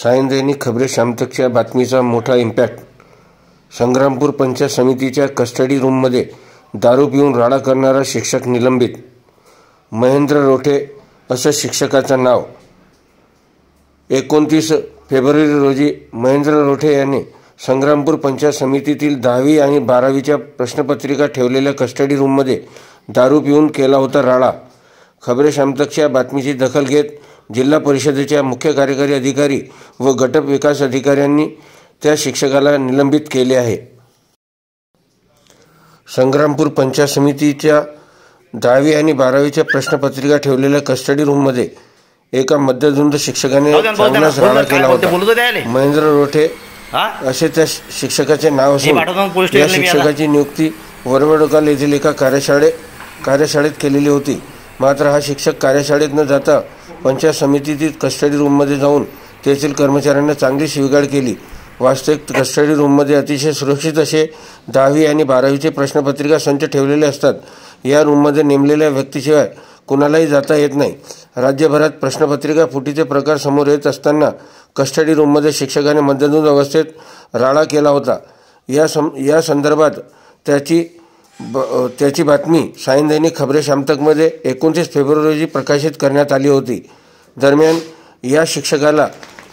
सायन दैनिक खबरे शामतकच्या बातमीचा मोठा इम्पॅक्ट. संग्रामपूर पंचायत समितीच्या कस्टडी रूममध्ये दारू पिऊन राडा करणारा शिक्षक निलंबित. महेंद्र रोठे असं शिक्षकाचं नाव. 29 फेब्रुवारी रोजी महेंद्र रोठे यांनी संग्रामपूर पंचायत समितीतील 10वी आणि 12वीच्या प्रश्नपत्रिका ठेवलेल्या कस्टडी रूममध्ये दारू पिऊन केला होता राडा. खबरे शामतकच्या बातमीची दखल घेत जिल्हा परिषदेच्या मुख्य कार्यकारी अधिकारी व गट विकास अधिकाऱ्यांनी त्या शिक्षकाला निलंबित केले आहे. संग्रामपूर पंचायत समितीच्या 10वी आणि 12वीच्या प्रश्नपत्रिका ठेवलेल्या कस्टडी रूममध्ये एका मध्यधुंद शिक्षकाने चांगलाच राडा केला होता. महेंद्र रोठे असे त्या शिक्षकाचे नाव असून या शिक्षकाची नियुक्ती वरवडकाल येथील एका कार्यशाळेत केलेली होती. मात्र हा शिक्षक कार्यशाळेत न जाता पंचायत समितीतील कस्टडी रूममध्ये जाऊन तेथील कर्मचाऱ्यांना चांगली शिवीगाळ केली. वास्तविक कस्टडी रूममध्ये अतिशय सुरक्षित असे 10वी आणि 12वीचे प्रश्नपत्रिका संच ठेवलेले असतात. या रूममध्ये नेमलेल्या व्यक्तीशिवाय कुणालाही जाता येत नाही. राज्यभरात प्रश्नपत्रिका फुटीचे प्रकार समोर येत असताना कस्टडी रूममध्ये शिक्षकाने मध्यधुंद अवस्थेत राडा केला होता. या संदर्भात त्याची बातमी सायन दैनिक खबरे शामतकमध्ये 29 फेब्रुवारी रोजी प्रकाशित करण्यात आली होती. दरम्यान या शिक्षकाला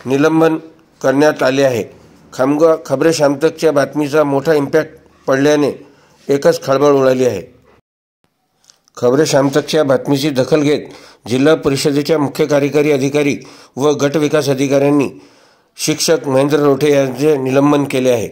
निलंबन करण्यात आले आहे. खबरे शामतकच्या बातमीचा मोठा इम्पॅक्ट पडल्याने एकच खळबळ उडाली आहे. खबरे शामतकच्या बातमीची दखल घेत जिल्हा परिषदेच्या मुख्य कार्यकारी अधिकारी व गट विकास अधिकाऱ्यांनी शिक्षक महेंद्र रोठे यांचे निलंबन केले आहे.